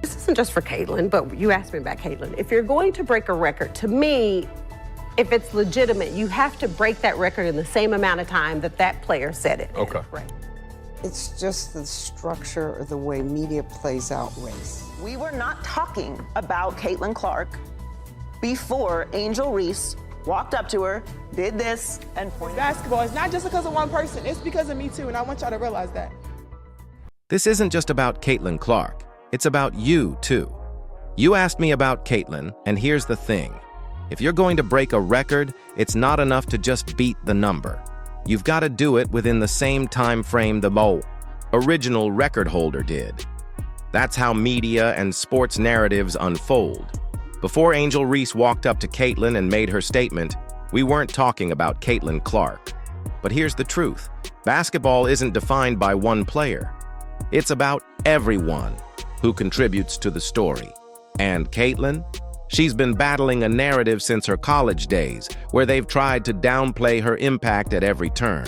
This isn't just for Caitlin, but you asked me about Caitlin. If you're going to break a record, to me, if it's legitimate, you have to break that record in the same amount of time that that player set it. Okay. Right. It's just the structure of the way media plays out race. We were not talking about Caitlin Clark before Angel Reese walked up to her, did this, and pointed. Basketball is not just because of one person, it's because of me too, and I want y'all to realize that. This isn't just about Caitlin Clark, it's about you too. You asked me about Caitlin, and here's the thing. If you're going to break a record, it's not enough to just beat the number. You've got to do it within the same time frame the original record holder did. That's how media and sports narratives unfold. Before Angel Reese walked up to Caitlin and made her statement, we weren't talking about Caitlin Clark. But here's the truth. Basketball isn't defined by one player. It's about everyone who contributes to the story. And Caitlin? She's been battling a narrative since her college days, where they've tried to downplay her impact at every turn.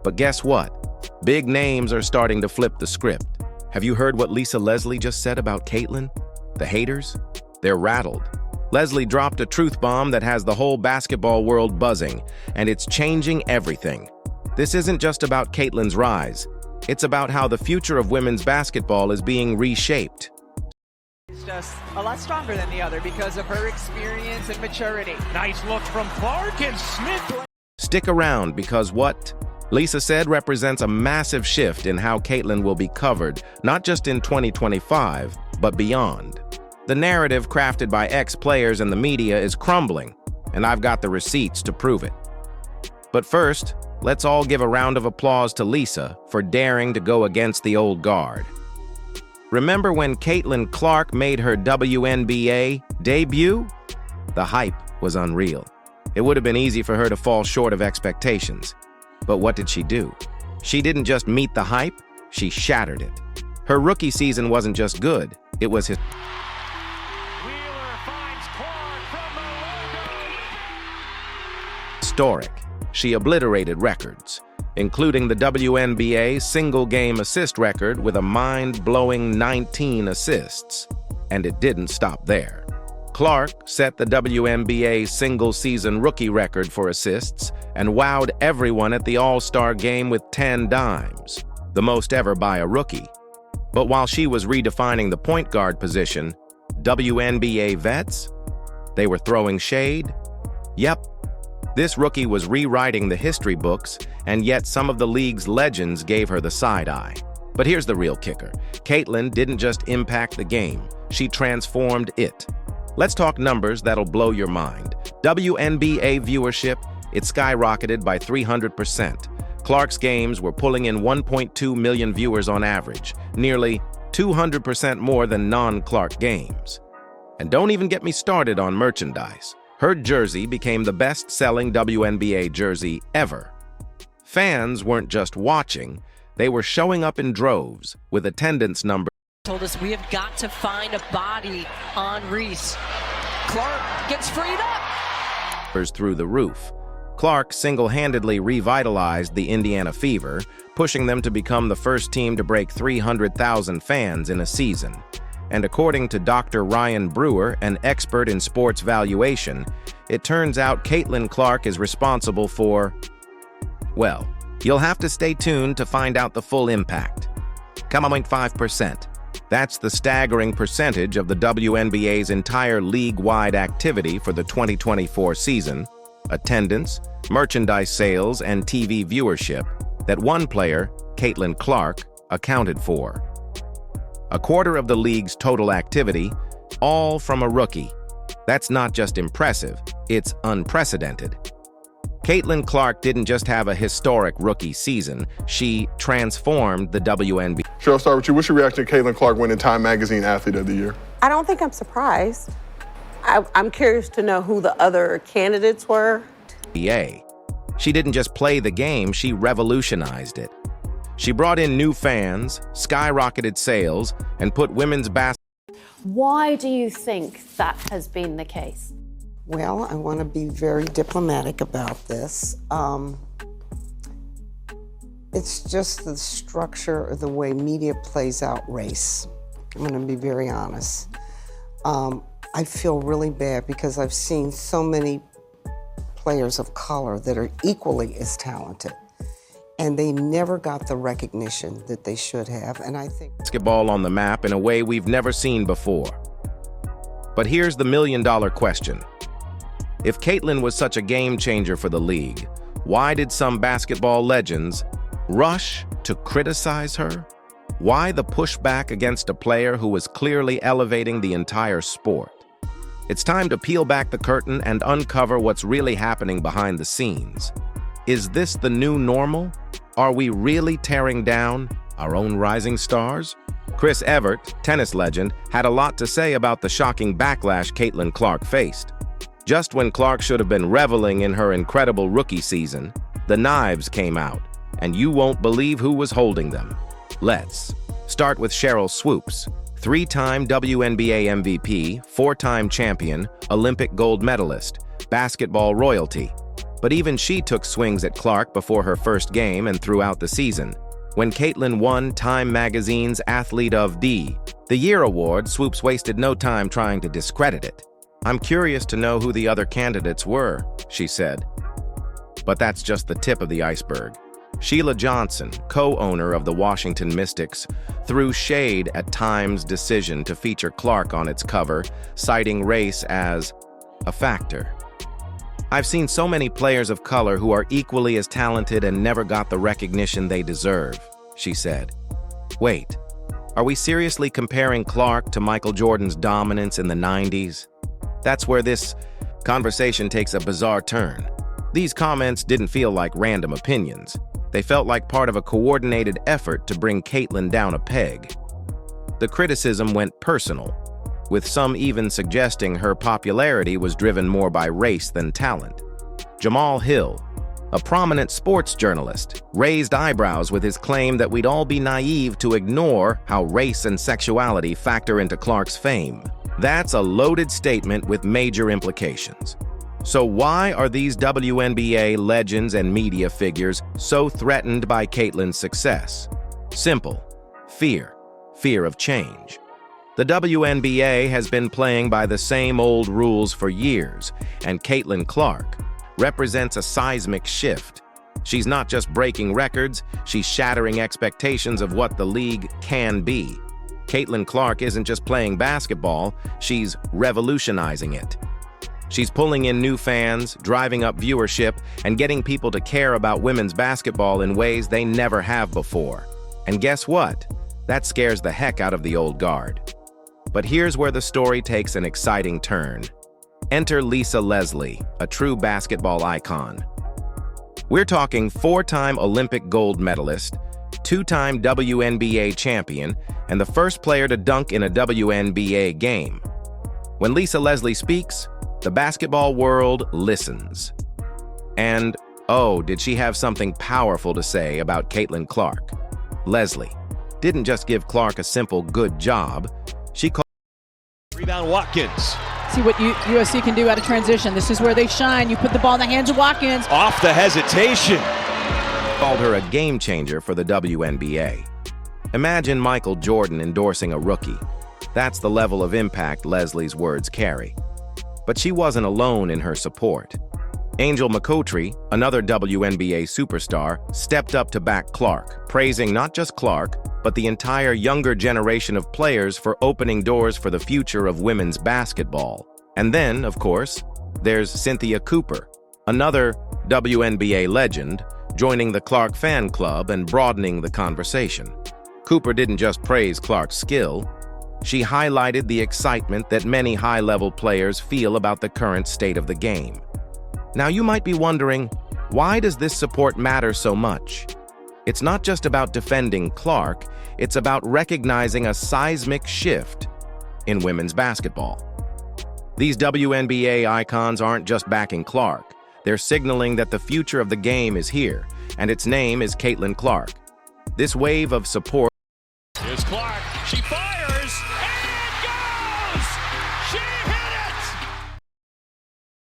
But guess what? Big names are starting to flip the script. Have you heard what Lisa Leslie just said about Caitlin? The haters? They're rattled. Leslie dropped a truth bomb that has the whole basketball world buzzing, and it's changing everything. This isn't just about Caitlin's rise. It's about how the future of women's basketball is being reshaped. Is just a lot stronger than the other because of her experience and maturity. Nice look from Clark, and Smith. Stick around because what Lisa said represents a massive shift in how Caitlin will be covered, not just in 2025, but beyond. The narrative crafted by ex-players and the media is crumbling, and I've got the receipts to prove it. But first, let's all give a round of applause to Lisa for daring to go against the old guard. Remember when Caitlin Clark made her WNBA debut? The hype was unreal. It would have been easy for her to fall short of expectations. But what did she do? She didn't just meet the hype, she shattered it. Her rookie season wasn't just good, it was historic. She obliterated records, including the WNBA single-game assist record with a mind-blowing 19 assists. And it didn't stop there. Clark set the WNBA single-season rookie record for assists and wowed everyone at the All-Star game with 10 dimes, the most ever by a rookie. But while she was redefining the point guard position, WNBA vets? They were throwing shade? Yep. This rookie was rewriting the history books, and yet some of the league's legends gave her the side eye. But here's the real kicker. Caitlin didn't just impact the game, she transformed it. Let's talk numbers that'll blow your mind. WNBA viewership, it skyrocketed by 300%. Clark's games were pulling in 1.2 million viewers on average, nearly 200% more than non-Clark games. And don't even get me started on merchandise. Her jersey became the best-selling WNBA jersey ever. Fans weren't just watching, they were showing up in droves with attendance numbers told us we have got to find a body on Reese. Clark gets freed up. Through the roof. Clark single-handedly revitalized the Indiana Fever, pushing them to become the first team to break 300,000 fans in a season. And according to Dr. Ryan Brewer, an expert in sports valuation, it turns out Caitlin Clark is responsible for, well, you'll have to stay tuned to find out the full impact. 5%. That's the staggering percentage of the WNBA's entire league-wide activity for the 2024 season, attendance, merchandise sales, and TV viewership that one player, Caitlin Clark, accounted for. A quarter of the league's total activity, all from a rookie. That's not just impressive, it's unprecedented. Caitlin Clark didn't just have a historic rookie season, she transformed the WNBA. Cheryl, I'll start with you. What's your reaction to Caitlin Clark winning Time Magazine Athlete of the Year? I don't think I'm surprised. I'm curious to know who the other candidates were. She didn't just play the game, she revolutionized it. She brought in new fans, skyrocketed sales, and put women's basketball. Why do you think that has been the case? Well, I want to be very diplomatic about this. It's just the structure of the way media plays out race. I'm going to be very honest. I feel really bad because I've seen so many players of color that are equally as talented, and they never got the recognition that they should have, and I think Basketball on the map in a way we've never seen before. But here's the million-dollar question. If Caitlin was such a game changer for the league, why did some basketball legends rush to criticize her? Why the pushback against a player who was clearly elevating the entire sport? It's time to peel back the curtain and uncover what's really happening behind the scenes. Is this the new normal? Are we really tearing down our own rising stars? Chris Evert, tennis legend, had a lot to say about the shocking backlash Caitlin Clark faced. Just when Clark should have been reveling in her incredible rookie season, the knives came out, and you won't believe who was holding them. Let's start with Cheryl Swoops, three-time WNBA MVP, four-time champion, Olympic gold medalist, basketball royalty. But even she took swings at Clark before her first game and throughout the season. When Caitlin won Time Magazine's Athlete of the Year award, Swoops wasted no time trying to discredit it. "I'm curious to know who the other candidates were," she said. But that's just the tip of the iceberg. Sheila Johnson, co-owner of the Washington Mystics, threw shade at Time's decision to feature Clark on its cover, citing race as a factor. "I've seen so many players of color who are equally as talented and never got the recognition they deserve," she said. Wait, are we seriously comparing Clark to Michael Jordan's dominance in the 90s? That's where this conversation takes a bizarre turn. These comments didn't feel like random opinions. They felt like part of a coordinated effort to bring Caitlin down a peg. The criticism went personal, with some even suggesting her popularity was driven more by race than talent. Jamal Hill, a prominent sports journalist, raised eyebrows with his claim that we'd all be naive to ignore how race and sexuality factor into Clark's fame. That's a loaded statement with major implications. So why are these WNBA legends and media figures so threatened by Caitlin's success? Simple. Fear. Fear of change. The WNBA has been playing by the same old rules for years, and Caitlin Clark represents a seismic shift. She's not just breaking records, she's shattering expectations of what the league can be. Caitlin Clark isn't just playing basketball, she's revolutionizing it. She's pulling in new fans, driving up viewership, and getting people to care about women's basketball in ways they never have before. And guess what? That scares the heck out of the old guard. But here's where the story takes an exciting turn. Enter Lisa Leslie, a true basketball icon. We're talking four-time Olympic gold medalist, two-time WNBA champion, and the first player to dunk in a WNBA game. When Lisa Leslie speaks, the basketball world listens. And, oh, did she have something powerful to say about Caitlin Clark? Leslie didn't just give Clark a simple good job, she called Rebound Watkins. See what USC can do out of transition. This is where they shine. You put the ball in the hands of Watkins. Off the hesitation. her a game changer for the WNBA. Imagine Michael Jordan endorsing a rookie. That's the level of impact Leslie's words carry. But she wasn't alone in her support. Angel McCoughtry, another WNBA superstar, stepped up to back Clark, praising not just Clark, but the entire younger generation of players for opening doors for the future of women's basketball. And then, of course, there's Cynthia Cooper, another WNBA legend, joining the Clark fan club and broadening the conversation. Cooper didn't just praise Clark's skill, she highlighted the excitement that many high-level players feel about the current state of the game. Now you might be wondering, why does this support matter so much? It's not just about defending Clark, it's about recognizing a seismic shift in women's basketball. These WNBA icons aren't just backing Clark, they're signaling that the future of the game is here, and its name is Caitlin Clark. This wave of support Here's Clark, she fires, and it goes! She hit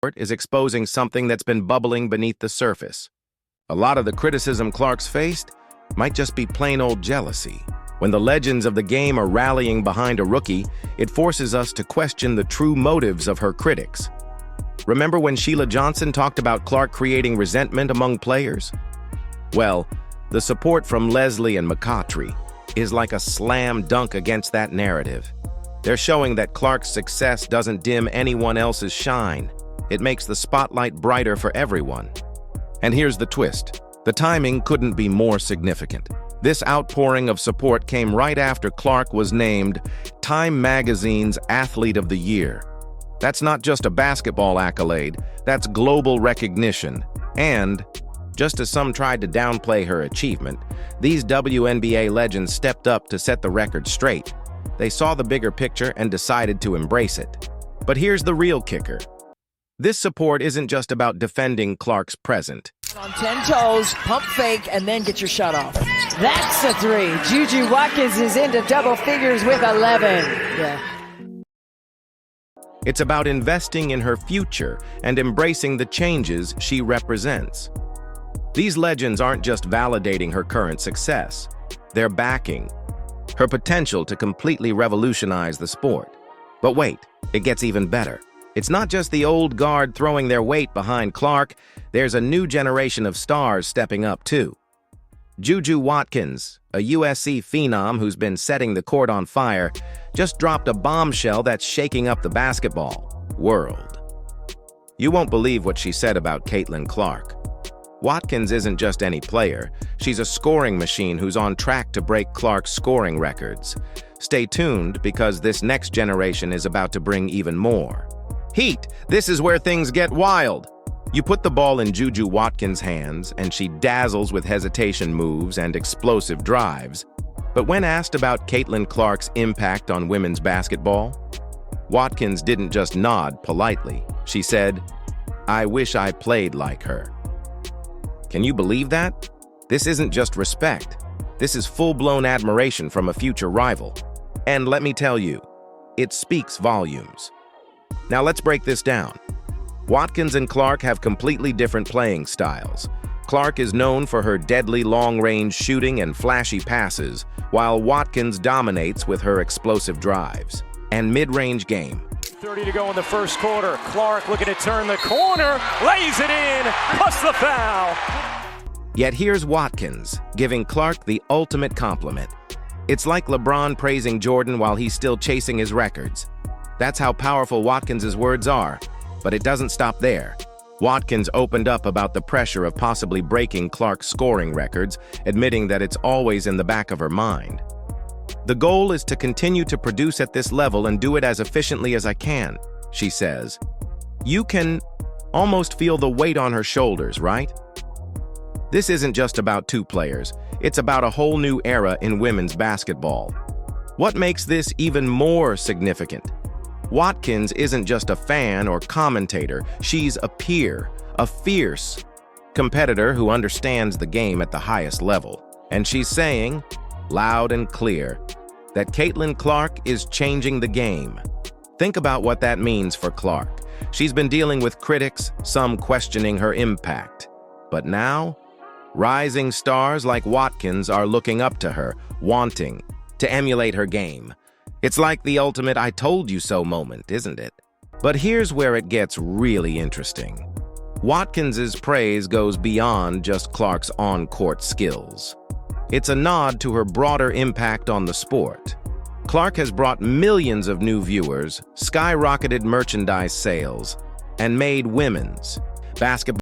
it! is exposing something that's been bubbling beneath the surface. A lot of the criticism Clark's faced might just be plain old jealousy. When the legends of the game are rallying behind a rookie, it forces us to question the true motives of her critics. Remember when Sheila Johnson talked about Clark creating resentment among players? Well, the support from Leslie and McCautry is like a slam dunk against that narrative. They're showing that Clark's success doesn't dim anyone else's shine. It makes the spotlight brighter for everyone. And here's the twist. The timing couldn't be more significant. This outpouring of support came right after Clark was named Time Magazine's Athlete of the Year. That's not just a basketball accolade, that's global recognition. And, just as some tried to downplay her achievement, these WNBA legends stepped up to set the record straight. They saw the bigger picture and decided to embrace it. But here's the real kicker. This support isn't just about defending Clark's present. On 10 toes, pump fake, and then get your shot off. That's a three. Juju Watkins is into double figures with 11. Yeah. It's about investing in her future and embracing the changes she represents. These legends aren't just validating her current success. They're backing her potential to completely revolutionize the sport. But wait, it gets even better. It's not just the old guard throwing their weight behind Clark. There's a new generation of stars stepping up too. Juju Watkins, a USC phenom who's been setting the court on fire, just dropped a bombshell that's shaking up the basketball world. You won't believe what she said about Caitlin Clark. Watkins isn't just any player. She's a scoring machine who's on track to break Clark's scoring records. Stay tuned, because this next generation is about to bring even more. Heat, this is where things get wild. You put the ball in Juju Watkins' hands, and she dazzles with hesitation moves and explosive drives. But when asked about Caitlin Clark's impact on women's basketball, Watkins didn't just nod politely. She said, "I wish I played like her." Can you believe that? This isn't just respect. This is full-blown admiration from a future rival. And let me tell you, it speaks volumes. Now let's break this down. Watkins and Clark have completely different playing styles. Clark is known for her deadly long-range shooting and flashy passes, while Watkins dominates with her explosive drives and mid-range game. 30 to go in the first quarter. Clark looking to turn the corner, lays it in, plus the foul. Yet here's Watkins, giving Clark the ultimate compliment. It's like LeBron praising Jordan while he's still chasing his records. That's how powerful Watkins' words are. But it doesn't stop there. Watkins opened up about the pressure of possibly breaking Clark's scoring records, admitting that it's always in the back of her mind. "The goal is to continue to produce at this level and do it as efficiently as I can," she says. You can almost feel the weight on her shoulders, right? This isn't just about two players. It's about a whole new era in women's basketball. What makes this even more significant? Watkins isn't just a fan or commentator. She's a peer, a fierce competitor who understands the game at the highest level. And she's saying, loud and clear, that Caitlin Clark is changing the game. Think about what that means for Clark. She's been dealing with critics, some questioning her impact. But now, rising stars like Watkins are looking up to her, wanting to emulate her game. It's like the ultimate "I told you so" moment, isn't it? But here's where it gets really interesting. Watkins's praise goes beyond just Clark's on-court skills. It's a nod to her broader impact on the sport. Clark has brought millions of new viewers, skyrocketed merchandise sales, and made women's basketball